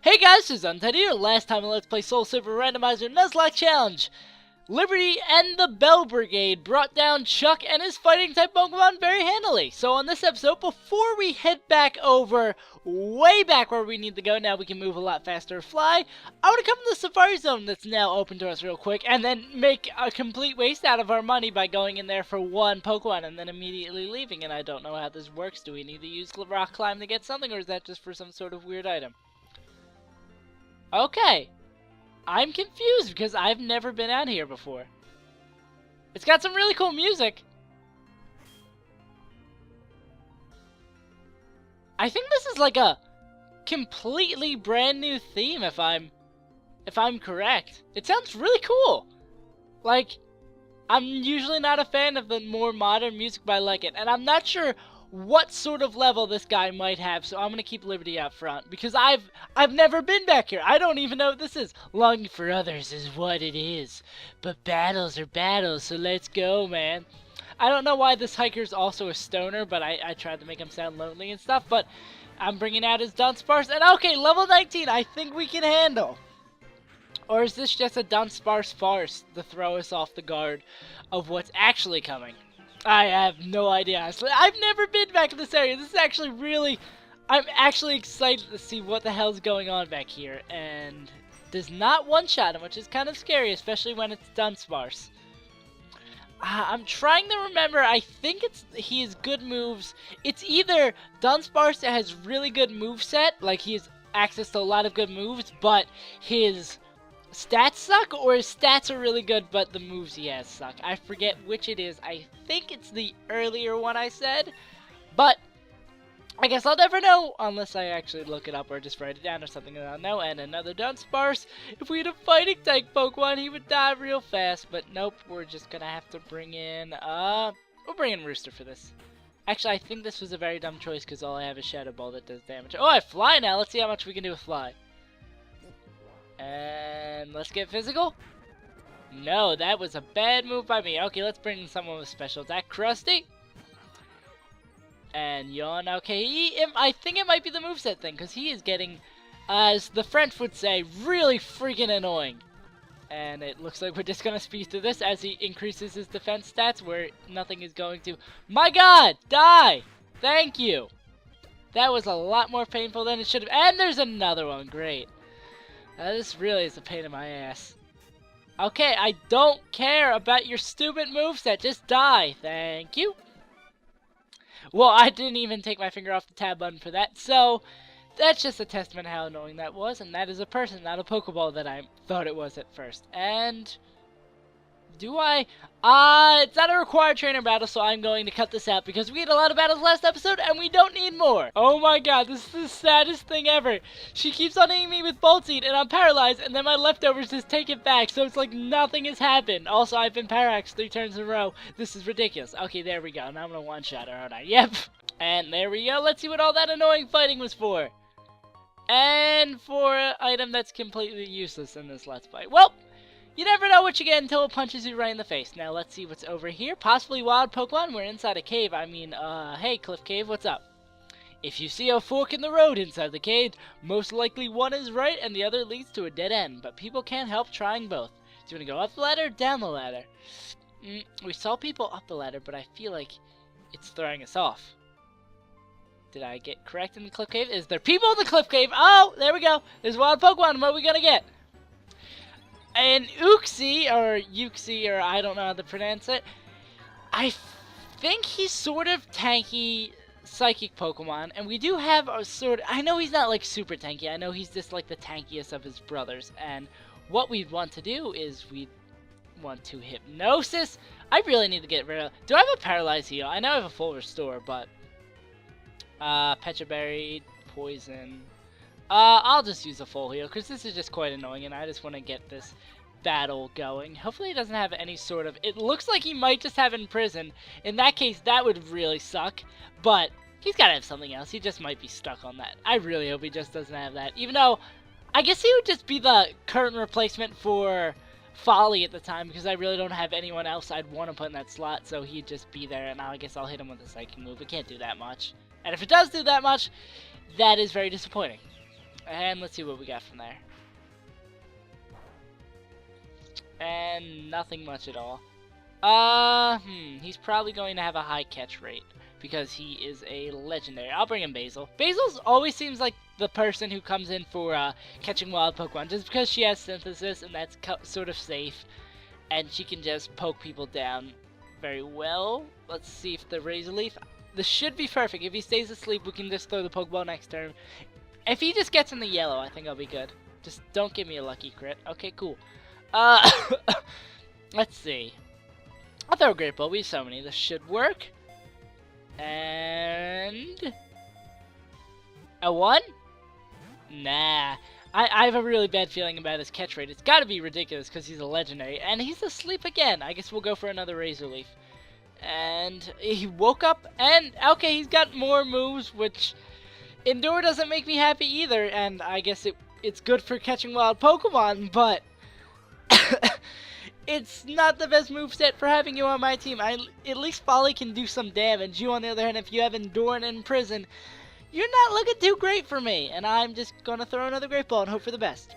Hey guys, this is Untitled here. Last time on Let's Play Soul Silver Randomizer Nuzlocke Challenge, Liberty and the Bell Brigade brought down Chuck and his fighting type Pokemon very handily. So on this episode, before we head back over, way back where we need to go, now we can move a lot faster or fly, I want to come to the Safari Zone that's now open to us real quick, and then make a complete waste out of our money by going in there for one Pokemon and then immediately leaving. And I don't know how this works. Do we need to use Rock Climb to get something, or is that just for some sort of weird item? Okay, I'm confused because I've never been out here before. It's got some really cool music. I think this is like a completely brand new theme if I'm correct. It sounds really cool. Like, I'm usually not a fan of the more modern music, but I like it. And I'm not sure what sort of level this guy might have, so I'm gonna keep Liberty out front because I've never been back here. I don't even know what this is. Longing for others is what it is, but battles are battles, so let's go, man. I don't know why this hiker's also a stoner, but I tried to make him sound lonely and stuff, but I'm bringing out his Dunsparce, and okay, level 19 I think we can handle. Or is this just a Dunsparce farce to throw us off the guard of what's actually coming? I have no idea, honestly. I've never been back in this area. This is actually really... I'm actually excited to see what the hell's going on back here. And does not one-shot him, which is kind of scary, especially when it's Dunsparce. I'm trying to remember. I think he has good moves. It's either Dunsparce that has really good moveset, like he has access to a lot of good moves, but his stats suck, or his stats are really good but the moves he has suck. I forget which it is. I think it's the earlier one I said, but I guess I'll never know unless I actually look it up or just write it down or something that I'll know. And another Dunsparce. If we had a fighting type Pokemon, he would die real fast, but nope, we're just gonna have to bring in we'll bring in Rooster for this. Actually, I think this was a very dumb choice because all I have is Shadow Ball that does damage. Oh, I fly now. Let's see how much we can do with fly. And let's get physical. No, that was a bad move by me. Okay, let's bring in someone with special attack. Krusty. And Yawn. Okay, I think it might be the moveset thing, because he is getting, as the French would say, really freaking annoying. And it looks like we're just going to speed through this as he increases his defense stats, where nothing is going to... My god! Die! Thank you! That was a lot more painful than it should have... And there's another one. Great. This really is a pain in my ass. Okay, I don't care about your stupid moveset. Just die. Thank you. Well, I didn't even take my finger off the tab button for that. So, that's just a testament to how annoying that was. And that is a person, not a Pokeball that I thought it was at first. And... do I? It's not a required trainer battle, so I'm going to cut this out because we had a lot of battles last episode and we don't need more. Oh my god, this is the saddest thing ever. She keeps on hitting me with Bolt Seed and I'm paralyzed, and then my leftovers just take it back, so it's like nothing has happened. Also, I've been Paraxed 3 turns in a row. This is ridiculous. Okay, there we go. Now I'm gonna one-shot her, aren't I? Yep. And there we go. Let's see what all that annoying fighting was for. And for an item that's completely useless in this Let's Play. Well, you never know what you get until it punches you right in the face. Now, let's see what's over here. Possibly wild Pokemon. We're inside a cave. I mean, hey, Cliff Cave, what's up? If you see a fork in the road inside the cave, most likely one is right and the other leads to a dead end. But people can't help trying both. Do you want to go up the ladder or down the ladder? We saw people up the ladder, but I feel like it's throwing us off. Did I get correct in the Cliff Cave? Is there people in the Cliff Cave? Oh, there we go. There's wild Pokemon. What are we going to get? And Uxie, or I don't know how to pronounce it, I think he's sort of tanky psychic Pokemon, and we do have a sort of, I know he's not like super tanky, I know he's just like the tankiest of his brothers, and what we'd want to do is we'd want to Hypnosis. I really need to get rid of, do I have a Paralyze Heal? I know I have a full Restore, but, Pecha Berry, Poison... I'll just use a full heal, because this is just quite annoying, and I just want to get this battle going. Hopefully he doesn't have any sort of... It looks like he might just have Imprison. In that case, that would really suck, but he's got to have something else. He just might be stuck on that. I really hope he just doesn't have that, even though I guess he would just be the current replacement for Folly at the time, because I really don't have anyone else I'd want to put in that slot, so he'd just be there, and I guess I'll hit him with a Psychic move. It can't do that much. And if it does do that much, that is very disappointing. And let's see what we got from there. And nothing much at all. He's probably going to have a high catch rate because he is a legendary. I'll bring in Basil. Basil's always seems like the person who comes in for catching wild Pokemon just because she has Synthesis and that's sort of safe. And she can just poke people down very well. Let's see if the Razor Leaf... This should be perfect. If he stays asleep, we can just throw the Pokeball next turn. If he just gets in the yellow, I think I'll be good. Just don't give me a lucky crit. Okay, cool. Let's see. I'll throw a Great Ball. We have so many. This should work. And... a 1? Nah. I have a really bad feeling about his catch rate. It's got to be ridiculous because he's a legendary. And he's asleep again. I guess we'll go for another Razor Leaf. And he woke up and... okay, he's got more moves, which... Endure doesn't make me happy either. And I guess it's good for catching wild Pokemon, but... it's not the best moveset for having you on my team. At least Folly can do some damage. You, on the other hand, if you have Endure and Imprison... you're not looking too great for me, and I'm just gonna throw another Great Ball and hope for the best.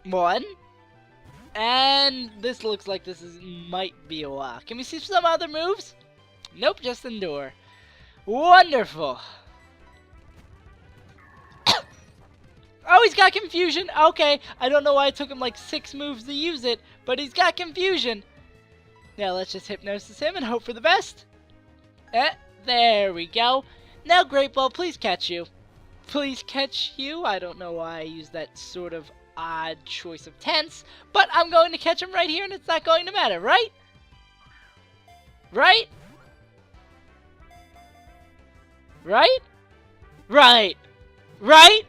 1. And this looks like might be a while. Can we see some other moves? Nope, just Endure. Wonderful. Oh, he's got Confusion. Okay, I don't know why it took him like 6 moves to use it, but he's got Confusion. Now let's just Hypnosis him and hope for the best. There we go. Now, Great Ball, please catch you. Please catch you. I don't know why I used that sort of odd choice of tense, but I'm going to catch him right here, and it's not going to matter, right? Right? Right? Right. Right?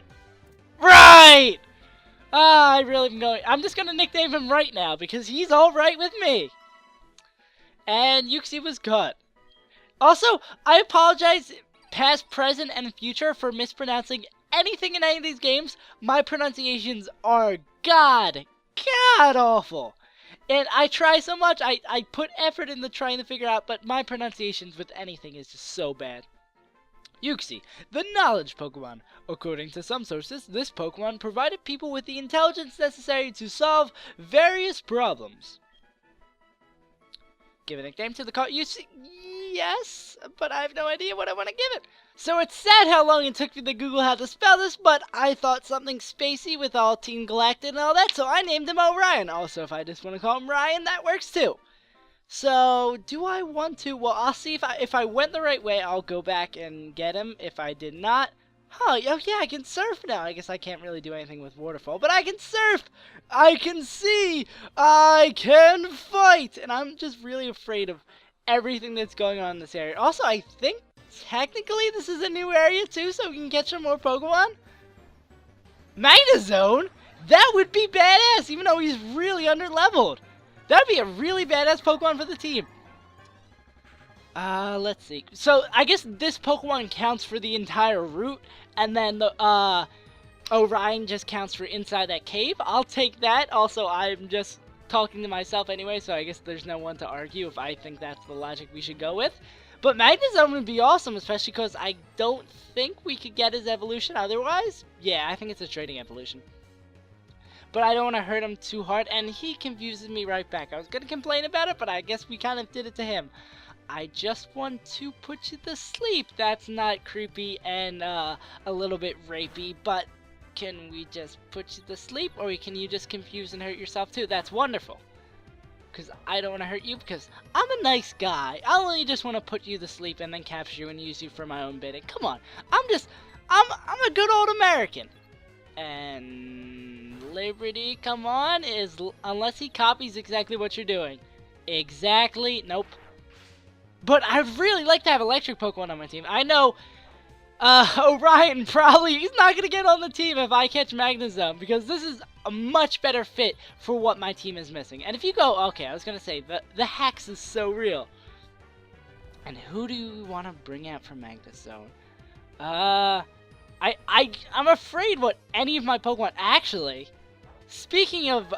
Right! I'm just gonna nickname him right now, because he's alright with me. And Yuxi was cut. Also, I apologize past, present, and future for mispronouncing anything in any of these games. My pronunciations are god awful. And I try so much, I put effort into trying to figure out, but my pronunciations with anything is just so bad. Yuxi, the knowledge Pokemon. According to some sources, this Pokemon provided people with the intelligence necessary to solve various problems. Give a nickname to the call. Yuxi, yes, but I have no idea what I want to give it. So it's sad how long it took me to Google how to spell this, but I thought something spacey with all Team Galactic and all that, so I named him Orion. Also, if I just want to call him Ryan, that works too. So, do I want to? Well, I'll see if I went the right way, I'll go back and get him. If I did not, oh yeah, I can surf now. I guess I can't really do anything with Waterfall, but I can surf! I can see! I can fight! And I'm just really afraid of everything that's going on in this area. Also, I think, technically, this is a new area too, so we can catch some more Pokemon. Magnezone? That would be badass, even though he's really under-leveled. That'd be a really badass Pokemon for the team. Let's see. So, I guess this Pokemon counts for the entire route, and then the, Orion just counts for inside that cave. I'll take that. Also, I'm just talking to myself anyway, so I guess there's no one to argue if I think that's the logic we should go with. But Magnezone would be awesome, especially because I don't think we could get his evolution otherwise. Yeah, I think it's a trading evolution. But I don't want to hurt him too hard, and he confuses me right back. I was going to complain about it, but I guess we kind of did it to him. I just want to put you to sleep. That's not creepy and a little bit rapey, but can we just put you to sleep, or can you just confuse and hurt yourself too? That's wonderful. Because I don't want to hurt you, because I'm a nice guy. I only just want to put you to sleep and then capture you and use you for my own bidding. Come on. I'm a good old American. And Liberty, come on, unless he copies exactly what you're doing. Exactly, nope. But I'd really like to have electric Pokemon on my team. I know Orion probably, he's not going to get on the team if I catch Magnezone, because this is a much better fit for what my team is missing. And if you go, okay, I was going to say, the Hex is so real. And who do you want to bring out for Magnezone? I'm afraid what any of my Pokemon... Actually, speaking of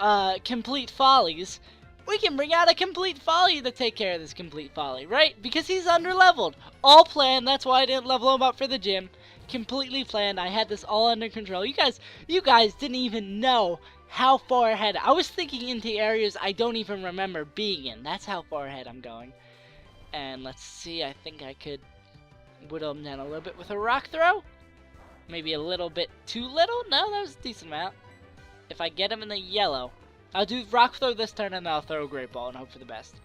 complete follies, we can bring out a complete folly to take care of this complete folly, right? Because he's under-leveled. All planned, that's why I didn't level him up for the gym. Completely planned, I had this all under control. You guys didn't even know how far ahead. I was thinking into areas I don't even remember being in. That's how far ahead I'm going. And let's see, I think I could whittle him down a little bit with a rock throw. Maybe a little bit too little? No, that was a decent amount. If I get him in the yellow, I'll do rock throw this turn and then I'll throw a great ball and hope for the best.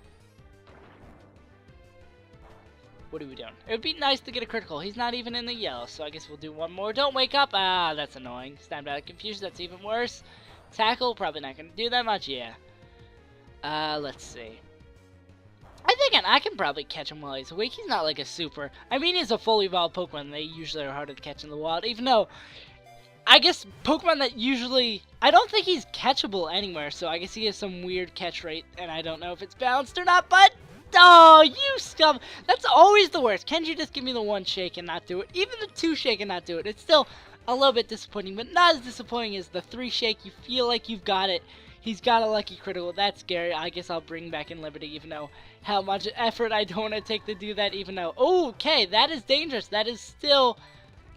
What are we doing? It would be nice to get a critical. He's not even in the yellow, so I guess we'll do one more. Don't wake up. Ah, that's annoying. Snapped out of confusion. That's even worse. Tackle, probably not going to do that much. Yeah. Let's see. I think I can probably catch him while he's awake. He's not like a super... I mean, he's a fully evolved Pokemon. They usually are harder to catch in the wild, even though... I guess Pokemon that usually... I don't think he's catchable anywhere, so I guess he has some weird catch rate, and I don't know if it's balanced or not, but... Oh, you scum! That's always the worst. Can't you just give me the 1 shake and not do it? Even the 2 shake and not do it. It's still a little bit disappointing, but not as disappointing as the 3 shake. You feel like you've got it. He's got a lucky critical. That's scary. I guess I'll bring back in Liberty, even though how much effort I don't want to take to do that, even though... Oh, okay, that is dangerous. That is still...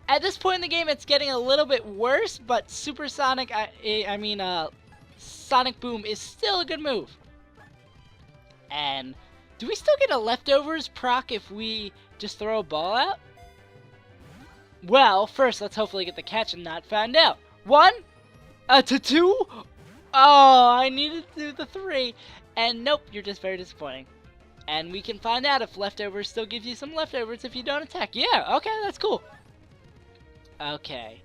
At this point in the game, it's getting a little bit worse, but Supersonic, Sonic Boom is still a good move. And... do we still get a leftovers proc if we just throw a ball out? Well, first let's hopefully get the catch and not find out. 1, to 2. Oh, I needed to do the 3. And nope, you're just very disappointing. And we can find out if leftovers still gives you some leftovers if you don't attack. Yeah, okay, that's cool. Okay.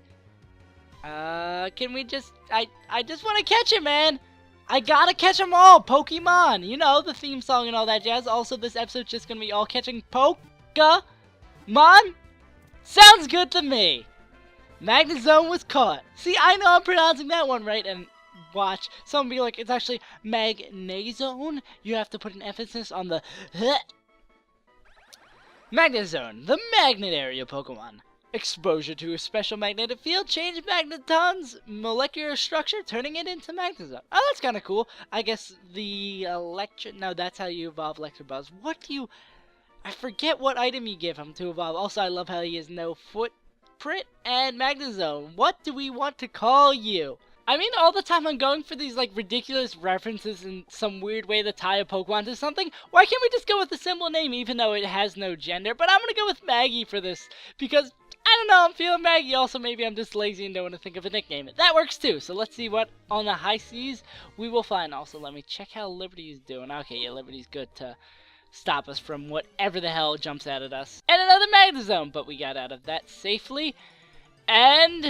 Can we just... I just want to catch him, man. I gotta catch them all! Pokemon! You know, the theme song and all that jazz. Also, this episode's just gonna be all catching Pokémon? Sounds good to me! Magnezone was caught. See, I know I'm pronouncing that one right, and watch. Someone be like, it's actually Magnezone. You have to put an emphasis on the Magnezone, the magnet area Pokemon. Exposure to a special magnetic field change Magneton's molecular structure, turning it into Magnezone. Oh, that's kind of cool. I guess the no, that's how you evolve Electabuzz. What do you... I forget what item you give him to evolve. Also, I love how he has no footprint and Magnezone. What do we want to call you? I mean, all the time I'm going for these, like, ridiculous references in some weird way to tie a Pokemon to something. Why can't we just go with a simple name, even though it has no gender? But I'm gonna go with Maggie for this, because... I don't know, I'm feeling Maggie. Also, maybe I'm just lazy and don't want to think of a nickname. That works too. So let's see what on the high seas we will find. Also, let me check how Liberty's doing. Okay, yeah, Liberty's good to stop us from whatever the hell jumps out at us. And another Magnezone, but we got out of that safely. And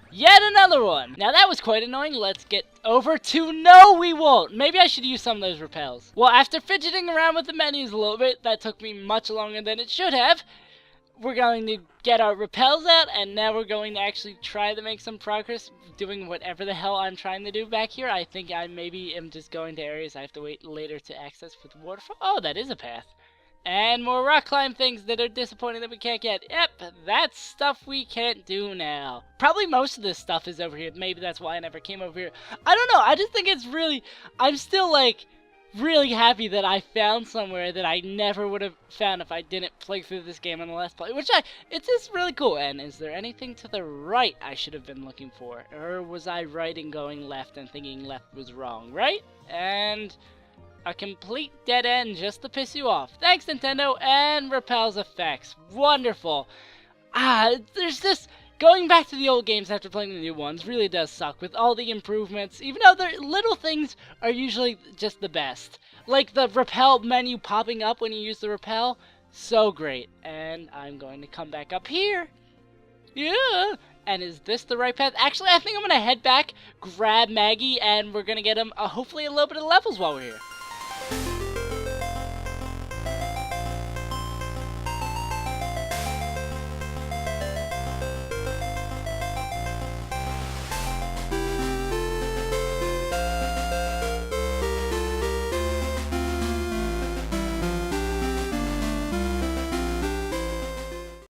yet another one. Now that was quite annoying. Let's get over to... No, we won't. Maybe I should use some of those repels. Well, after fidgeting around with the menus a little bit, that took me much longer than it should have. We're going to get our repels out, and now we're going to actually try to make some progress doing whatever the hell I'm trying to do back here. I think I maybe am just going to areas I have to wait later to access with the waterfall. Oh, that is a path. And more rock climb things that are disappointing that we can't get. Yep, that's stuff we can't do now. Probably most of this stuff is over here. Maybe that's why I never came over here. I don't know. I just think it's really... I'm still, like... really happy that I found somewhere that I never would have found if I didn't play through this game on the last play, it's just really cool. And is there anything to the right I should have been looking for? Or was I right in going left and thinking left was wrong, right? And a complete dead end just to piss you off. Thanks, Nintendo, and repels effects. Wonderful. There's this... Going back to the old games after playing the new ones really does suck with all the improvements, even though the little things are usually just the best. Like the repel menu popping up when you use the repel, so great. And I'm going to come back up here. Yeah. And is this the right path? Actually, I think I'm going to head back, grab Maggie, and we're going to get him hopefully a little bit of levels while we're here.